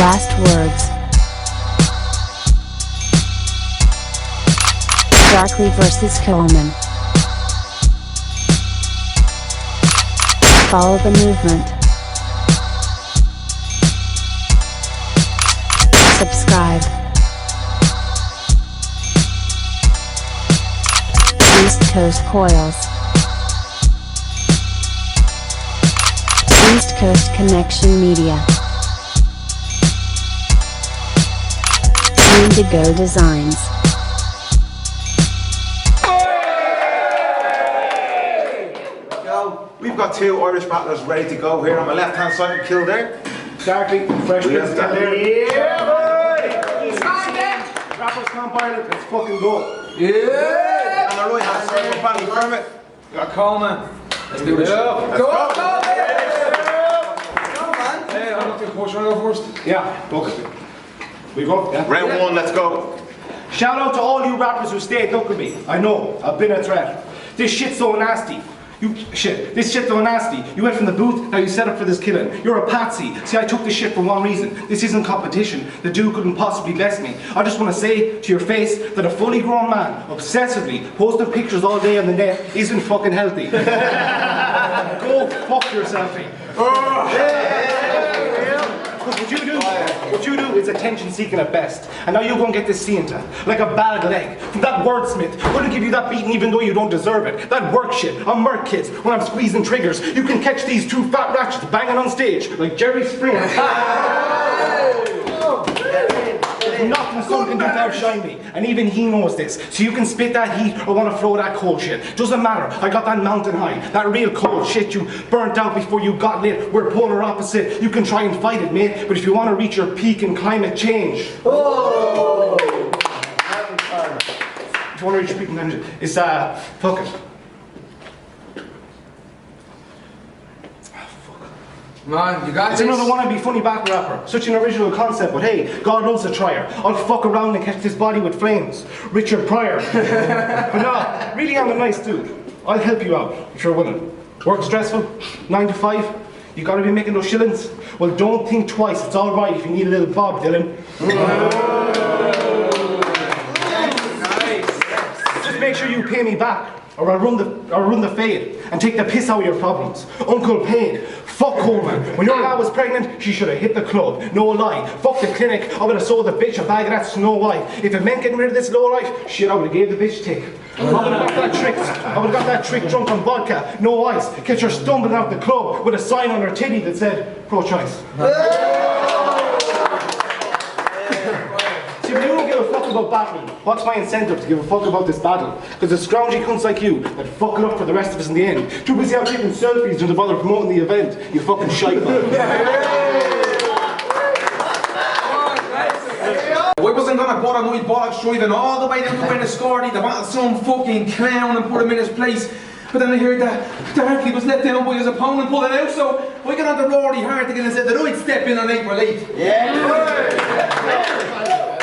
Last words. Darkly versus Coleman. Follow the movement. Subscribe. East Coast Coils. East Coast Connection Media. Indigo Designs. We've got two Irish battlers ready to go here on my left hand side of Kildare. Darkly, fresh kids Kildare. Yeah, boy! Rappers can't pilot, let's fucking go. Yeah! And the right hand side of Paddy Kermit. We got Coleman. Let's do this. Let's Go, go! man! Hey, I'm not too push. Wanna go first? Yeah, look. We go? Yeah. Round one, let's go. Shout out to all you rappers who stayed look at me. I know, I've been a threat. This shit's so nasty. This shit's so nasty. You went from the booth, now you set up for this killing. You're a patsy. See, I took this shit for one reason. This isn't competition. The dude couldn't possibly bless me. I just want to say to your face that a fully grown man, obsessively, posting pictures all day on the net isn't fucking healthy. Go fuck yourselfie. What you do is attention seeking at best. And now you go and get this Sienta, like a bad leg, from that wordsmith, gonna give you that beating even though you don't deserve it. That work shit, I'm murk kids, when I'm squeezing triggers. You can catch these two fat ratchets banging on stage, like Jerry Springer. Nothing someone can do to outshine me, and even he knows this. So you can spit that heat or want to flow that cold shit. Doesn't matter, I got that mountain high, that real cold shit you burnt out before you got lit. We're polar opposite, you can try and fight it, mate, but if you want to reach your peak in climate change. Oh! If you want to reach your peak in climate change, it's fuck it. Man, you got It's this. another wannabe funny battle rapper. Such an original concept, but hey, God loves a trier. I'll fuck around and catch this body with flames. Richard Pryor. But no, really I'm a nice dude. I'll help you out, if you're willing. Work stressful? 9 to 5? You gotta be making those shillings? Well, don't think twice. It's alright if you need a little Bob Dylan. Nice. Just make sure you pay me back, or I'll run the fade and take the piss out of your problems. Uncle paid. Fuck Coleman. When your gal was pregnant, she should have hit the club. No lie. Fuck the clinic. I would have sold the bitch a bag of that Snow White. If it meant getting rid of this low life, shit, I would have gave the bitch tick. I would have got that trick drunk on vodka, no ice. Catch her stumbling out the club with a sign on her titty that said pro-choice. See, if you don't give a fuck about battling, what's my incentive to give a fuck about this battle? Because the scroungy cunts like you that fuck it up for the rest of us in the end. Too busy out taking selfies to bother promoting the event, you fucking shite I wasn't gonna bother my bollocks driving all the way down to Enniscorthy to battle some fucking clown and put him in his place. But then I heard that Darkly was let down by his opponent pulling out, so I got on to Rory Hartigan and said that I'd step in on April 8th.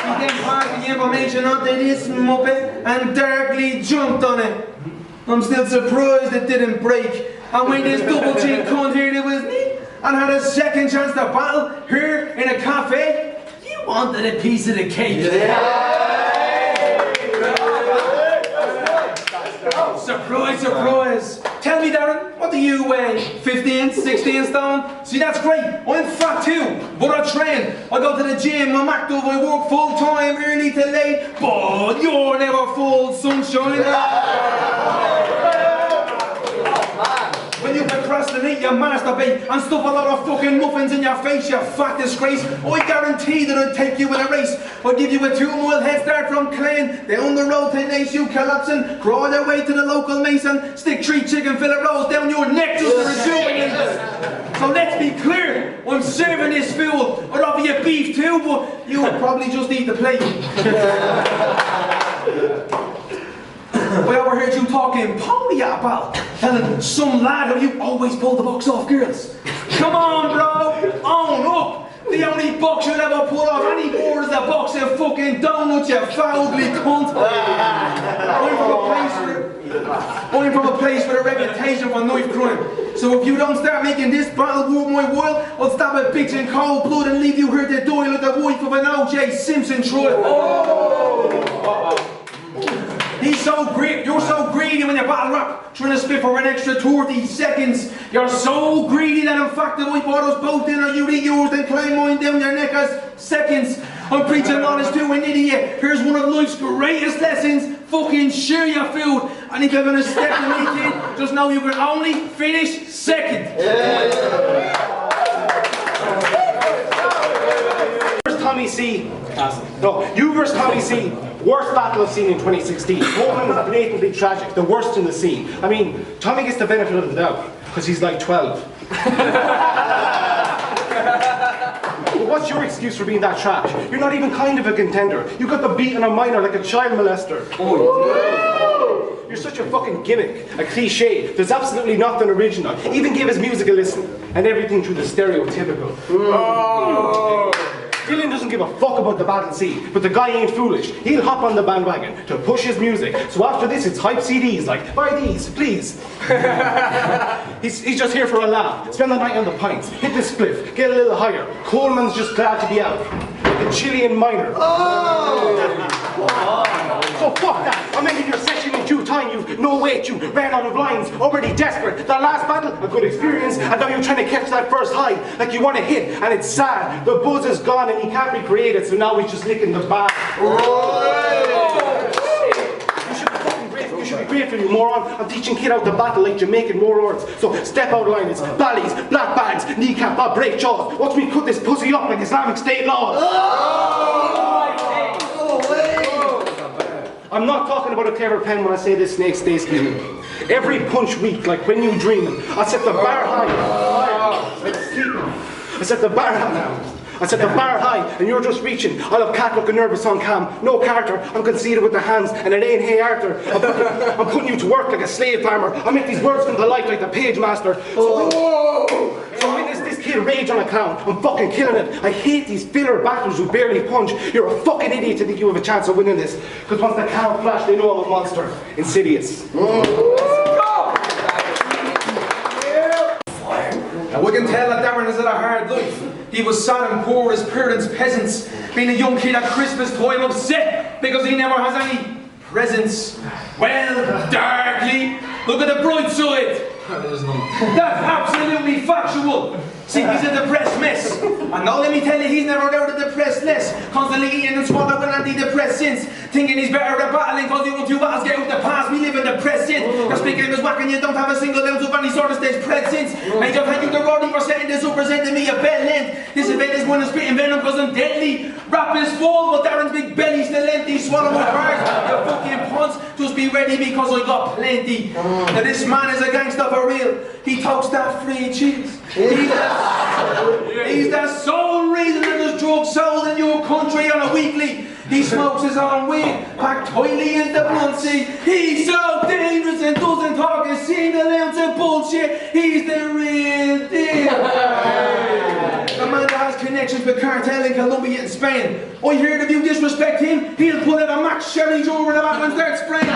He then passed the information onto this muppet and Darkly jumped on it. I'm still surprised it didn't break. And when this double chin cunt here it was me and had a second chance to battle here in a cafe, you wanted a piece of the cake. Surprise, surprise. Tell me, Darren, what do you weigh? 15, 16 stone? See, that's great. I'm fat too, but I train. I go to the gym, I'm active, I work full time, early to late, but you're never full, sunshine. When you procrastinate, you masturbate and stuff a lot of fucking muffins in your face, you fat disgrace. I guarantee that I'd take you in a race. I'll give you a 2-mile head start from Clane, down the road to Nace, you collapsing, crawl your way to the local mason, stick 3 chicken fillet rolls down your neck just to rejuvenate us. So let's be clear, I'm serving this fool. I'd offer you beef too, but you would probably just eat the plate. I overheard you talking pony about, telling some lad how you always pull the box off girls. Come on, bro, own up. The only box you'll ever pull off any more is a box of fucking donuts, you foully cunt. I'm from a place with a reputation for knife crime. So if you don't start making this battle worth my while, I'll stab a bitch in cold blood and leave you here to die like the wife of an O.J. Simpson trial. He's so great. You're so greedy when you battle rap, trying to spit for an extra 30 seconds. You're so greedy that in fact if I bought us both dinner, you'd eat yours, then climb mine down your neck as seconds. I'm preaching knowledge to an idiot. Here's one of life's greatest lessons. Fucking share your food. And if you're gonna step to me, kid, just know you can only finish second. Versus Tommy C. No, you versus Tommy C. Worst battle I've seen in 2016. Coleman was blatantly tragic, the worst in the scene. I mean, Tommy gets the benefit of the doubt, because he's like 12. But what's your excuse for being that trash? You're not even kind of a contender. You got the beat on a minor like a child molester. You're such a fucking gimmick, a cliche. There's absolutely nothing original. Even give his music a listen, and everything through the stereotypical. Dylan doesn't give a fuck about the battle scene, but the guy ain't foolish. He'll hop on the bandwagon to push his music. So after this, it's hype CDs like, buy these, please. He's just here for a laugh. Spend the night on the pints, hit the spliff, get a little higher. Coleman's just glad to be out. The Chilean minor. So fuck that. I'm ending your session in due time. You've no weight. You ran out of lines. Already desperate. That last battle, a good experience. And now you're trying to catch that first high. Like you want to hit. And it's sad. The buzz is gone and he can't recreate it. So now he's just licking the bar. You should be grateful, you moron. I'm teaching kid out the battle like Jamaican warlords. So step out of line. It's valleys, black bags, kneecap, I'll break jaws. Watch me cut this pussy up like Islamic State laws. I'm not talking about a clever pen when I say this snake stays clean. Every punch weak, like when you dream. I set the bar high. I set the bar high now. I set the bar high, and you're just reaching. I'll have Cat looking nervous on cam. No Carter, I'm conceited with the hands, and it ain't Hey Arthur. I'm putting you to work like a slave farmer. I make these words come to life like the page master. So witness this kid rage on a clown. I'm fucking killing it. I hate these filler battles who barely punch. You're a fucking idiot to think you have a chance of winning this. Because once the clown flash, they know I'm a monster. Insidious. Now we can tell that Darren has had a hard life. He was sad and poor, his parents peasants. Being a young kid at Christmas time upset because he never has any presents. Well, Darkly, look at the bright side. That's absolutely factual. See, he's a depressed mess. And now let me tell you, he's never out of depressed less. Constantly eating and swallowing antidepressants. Thinking he's better at battling cause you want two battles get out the past. We live in depressed sin. Your speaking is whack and you don't have a single ounce of any sort of stage presence. Major thank you to Roddy for setting this up, presenting me a bell length. This event is one of spitting venom cause I'm deadly. Rap is full but Darren's big belly still empty. Swallow my bars, you fucking punts. Just be ready because I got plenty. Now this man is a gangster for real. He talks that free cheese. He's the sole reason that there's drugs sold in your country on a weekly. He smokes his own weed, packed tightly in the blunt seat. He's so dangerous and doesn't talk a single ounce of bullshit. He's the real deal. The man that has connections with cartel in Colombia and Spain. I heard if you disrespect him, he'll pull out a Max Sherry over the back and start spraying.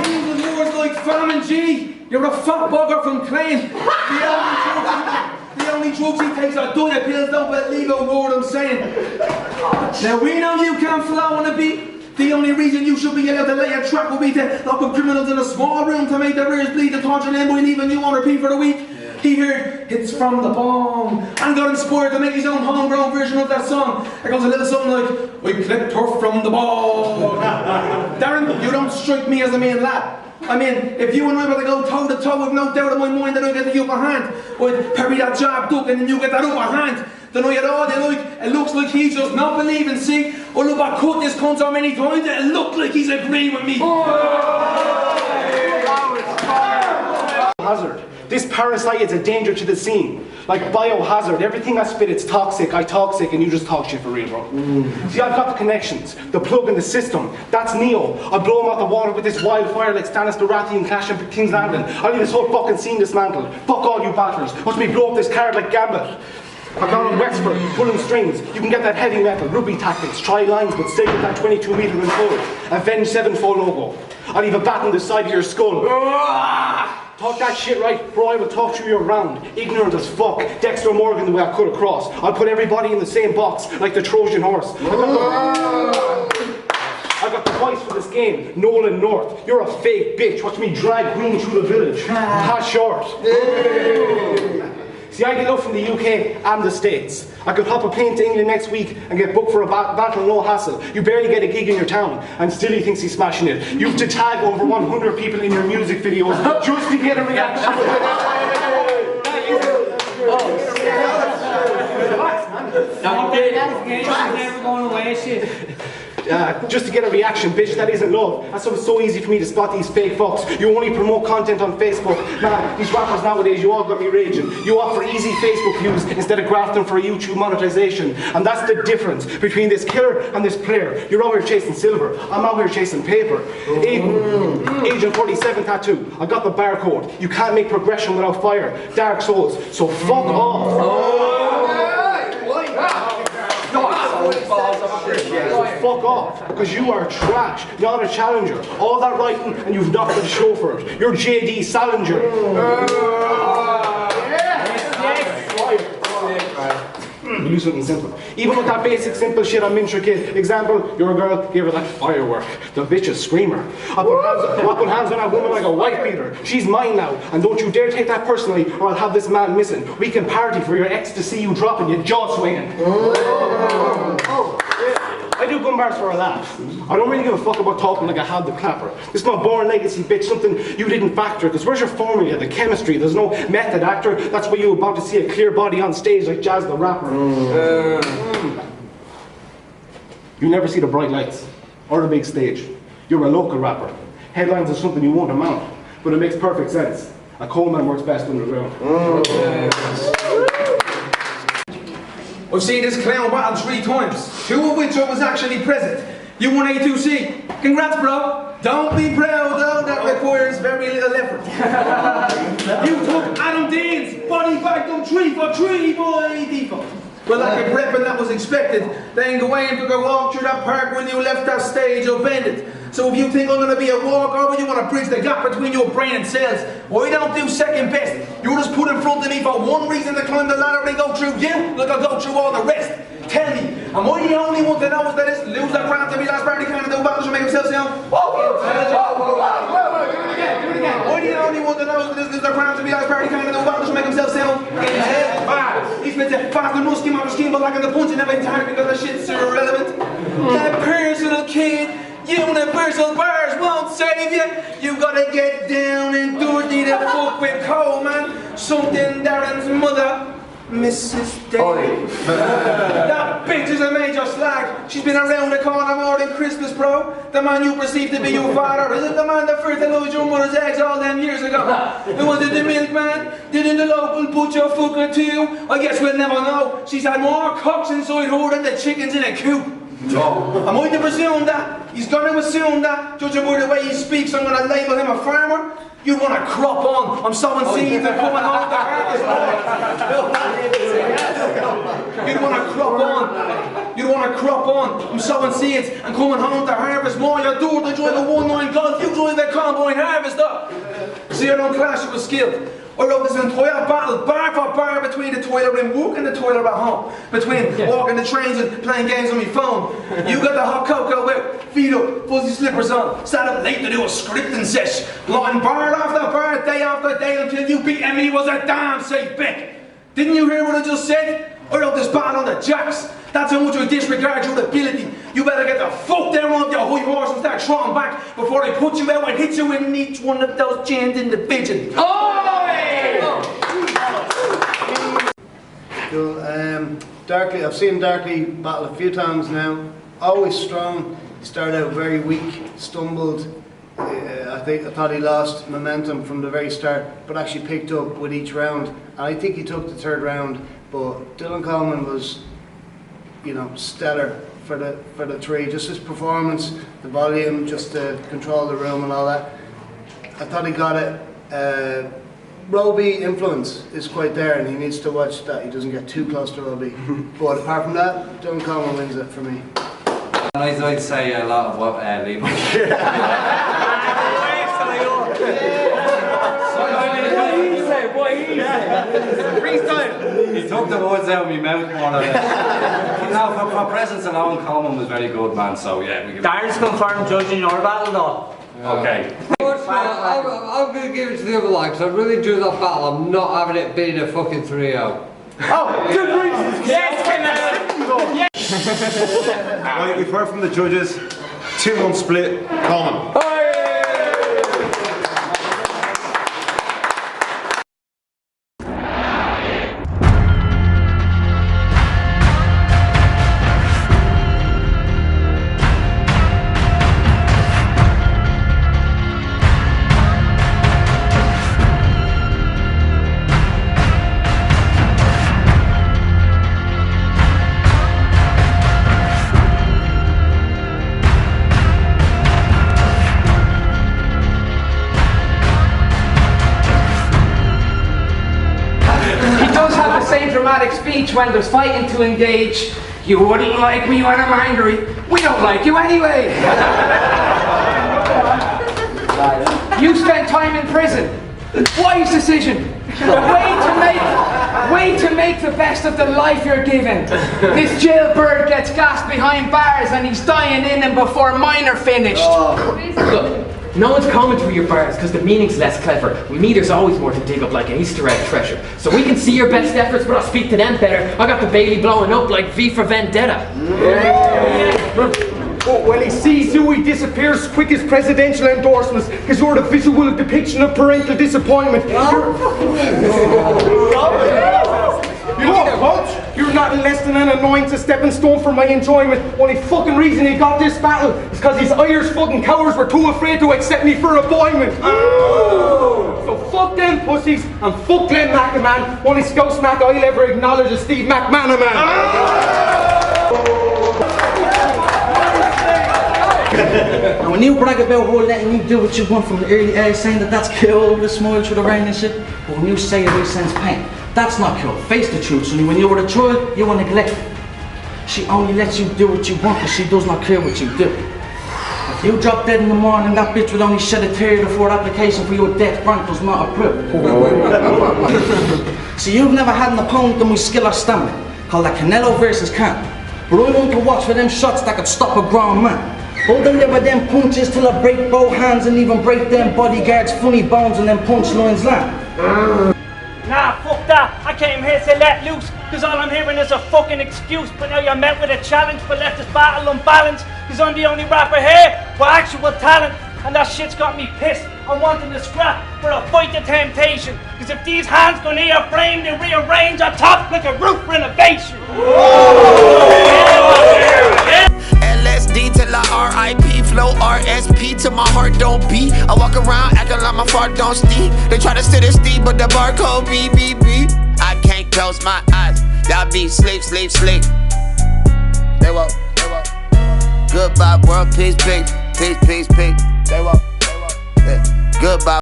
He's the words like Famine G. You're a fat bugger from Clay. The only drugs he takes are diet pills, don't believe a word I'm saying. Now we know you can't flow on a beat. The only reason you should be allowed to lay a trap will be to lock up criminals in a small room to make their ears bleed, to torture them by leaving you on repeat for the week. He heard hits from the bomb and got inspired to make his own homegrown version of that song. It goes a little something like, I clipped her from the ball. Darren, you don't strike me as a main lad. I mean, if you and I were to go toe to toe, with no doubt in my mind that I get the upper hand. I'd parry that jab duck and then you get that upper hand. Then I get all they like, it looks like he's just not believing, see? Or look, I cut this cunt so many times that it looked like he's agreeing with me. Hazard. This parasite is a danger to the scene. Like biohazard. Everything I spit, it's toxic. I talk sick and you just talk shit for real, bro. See, I've got the connections, the plug in the system. That's Neo. I'll blow him out the water with this wildfire like Stannis Baratheon and Clash in King's Landing. I'll leave this whole fucking scene dismantled. Fuck all you battlers. Watch me blow up this card like Gambit. I'm down in Wexford, pulling strings. You can get that heavy metal, Ruby Tactics, try lines, but stay with that 22 metre in full. Avenged Sevenfold logo. I'll leave a bat on the side of your skull. Talk that shit right, bro, I will talk through your round. Ignorant as fuck. Dexter Morgan the way I cut across. I'll put everybody in the same box, like the Trojan horse. I got the voice for this game, Nolan North. You're a fake bitch. Watch me drag Green through the village. Hot short. See, I get love from the UK and the States. I could hop a plane to England next week and get booked for a battle, no hassle. You barely get a gig in your town, and still he thinks he's smashing it. You have to tag over 100 people in your music videos just to get a reaction. Never going away, shit. Just to get a reaction, bitch, that isn't love. That's why it's so easy for me to spot these fake fucks. You only promote content on Facebook. Nah, these rappers nowadays, you all got me raging. You opt for easy Facebook views instead of grafting for a YouTube monetization. And that's the difference between this killer and this player. You're out here chasing silver. I'm out here chasing paper. Agent 47 tattoo. I got the barcode. You can't make progression without fire. Dark Souls. So fuck off. Fuck off, because you are trash, not a challenger. All that writing and you've knocked the show for it. You're JD Salinger. We'll do something simple. Even with that basic simple shit, I'm intricate. Example, you're a girl, give her that firework. The bitch is screamer. I put hands on that woman like a wife beater. She's mine now, and don't you dare take that personally or I'll have this man missing. We can party for your ex to see you dropping, you jaw swinging. I do gun bars for a laugh. I don't really give a fuck about talking like I had the clapper. This is my born legacy, bitch, something you didn't factor. Because where's your formula, the chemistry? There's no method actor. That's why you're about to see a clear body on stage like Jazz the rapper. You never see the bright lights or the big stage. You're a local rapper. Headlines are something you won't amount, but it makes perfect sense. A Coleman works best underground. I've seen this clown battle 3 times, 2 of which I was actually present. You won A2C. Congrats, bro. Don't be proud, though. That requires very little effort. You took Adam Dean's body back on 3 for 3 boy default. Well, like a prep and that was expected. Then Gawain took a walk through that park when you left that stage upended. So if you think I'm going to be a walker or you want to bridge the gap between your brain and cells, I don't do second best. You're just put in front of me for one reason to climb the ladder and go through you, like I'll go through all the rest. Tell me, am I the only one that knows that this loser crowd to be last party kind of do battle to make himself sound? Do it again. Am I the only one that knows that this loser crowd to be last party kind of do battle to make himself sound? He's been said fast and musky, mother scheme, but lacking the punch and every time because that shit's irrelevant. That personal kid. Universal bars won't save you. You gotta get down and dirty to fuck with Coleman. Something Darren's mother, Mrs. Daly. That bitch is a major slag. She's been around the corner more than Christmas, bro. The man you perceive to be your father isn't the man that fertilized your mother's eggs all them years ago. And was it the milkman? Didn't the local butcher fuck her too? I guess we'll never know. She's had more cocks inside her than the chickens in a coop. Am I to presume that? He's going to assume that, judging by the way he speaks, I'm going to label him a farmer? You want to crop on. I'm sowing seeds and coming home to harvest. You want to crop on. You want to crop on. I'm sowing seeds and coming home to harvest more. You're doing to drive a 1-9 golf. You drive a combine harvester. See, I don't clash with skill. I wrote this entire battle, bar for bar, between the toilet and walking the toilet at home. Between walking the trains and playing games on my phone. You got the hot cocoa with feet up, fuzzy slippers on. Sat up late to do a scripting sesh. Blotting bar after bar, day after day, until you beat me was a damn safe bet. Didn't you hear what I just said? I wrote this battle on the jacks. That's how much I disregard your ability. You better get the fuck down off your high horse and start trotting back before I put you out and hit you in each one of those chains in the pigeon. Cool. Darkly, I've seen Darkly battle a few times now. Always strong. He started out very weak, stumbled. I thought he lost momentum from the very start, but actually picked up with each round. And I think he took the 3rd round. But Dylan Coleman was, you know, stellar for the 3. Just his performance, the volume, just to control the room and all that. I thought he got it. Roby influence is quite there, and he needs to watch that he doesn't get too close to Roby. But apart from that, John Coleman wins it for me. I'd say a lot of what Lee. Freestyle. He took the words out of my mouth more or less. But no, for presence alone, Coleman was very good, man. So yeah, we give. Darren's confirmed judging your battle, though. Okay. I'm going to give it to the other line because I really enjoyed that battle. I'm not having it being a fucking 3-0. Oh, good reasons! Yes, Right, we've heard from the judges. 2-1 split. Coleman. Dramatic speech when there's fighting to engage. You wouldn't like me when I'm angry. We don't like you anyway. You spent time in prison. Wise decision. Way to make the best of the life you're given. This jailbird gets gassed behind bars and he's dying in them before mine are finished. Look, no one's coming through your bars because the meaning's less clever. With me there's always more to dig up like an Easter egg treasure. So we can see your best efforts, but I'll speak to them better. I got the Bailey blowing up like V for Vendetta. When he sees you, he disappears quick as presidential endorsements because you're the visual depiction of parental disappointment. You know what, Coach? You're not less than an annoyance, a stepping stone for my enjoyment. Only fucking reason he got this battle is because these Irish fucking cowards were too afraid to accept me for appointment. So fuck them pussies and fuck Glenn McMahon. Only Scouse Mac I'll ever acknowledge is Steve McManaman. And when you brag about who letting you do what you want from the early age, saying that that's cool, the smile through the rain and shit, but when you say it with sense pain, that's not cool. Face the truth, sonny. When you were a child, you were neglected. She only lets you do what you want because she does not care what you do. If you drop dead in the morning, that bitch would only shed a tear before application for your death warrant does not approve. So you've never had an opponent with my skill or stamina, called that Canelo versus Khan. But I want to watch for them shots that could stop a grown man. I'll deliver them punches till I break both hands and even break them bodyguards' funny bones and them punchlines land. Nah, fuck that. I came here to let loose, because all I'm hearing is a fucking excuse. But now you're met with a challenge, but left this battle unbalanced, because I'm the only rapper here with actual talent. And that shit's got me pissed. I'm wanting to scrap for a fight to temptation. Because if these hands go near your frame, they rearrange on top like a roof renovation. LSD till I RIP, flow RSP till my heart don't beat. I walk around acting like my fart don't stink. They try to sit it steep, but the barcode BBB. I can't close my eyes. Y'all be sleep, sleep, sleep. They woke. Goodbye world, peace, peace, peace, peace, peace. They woke.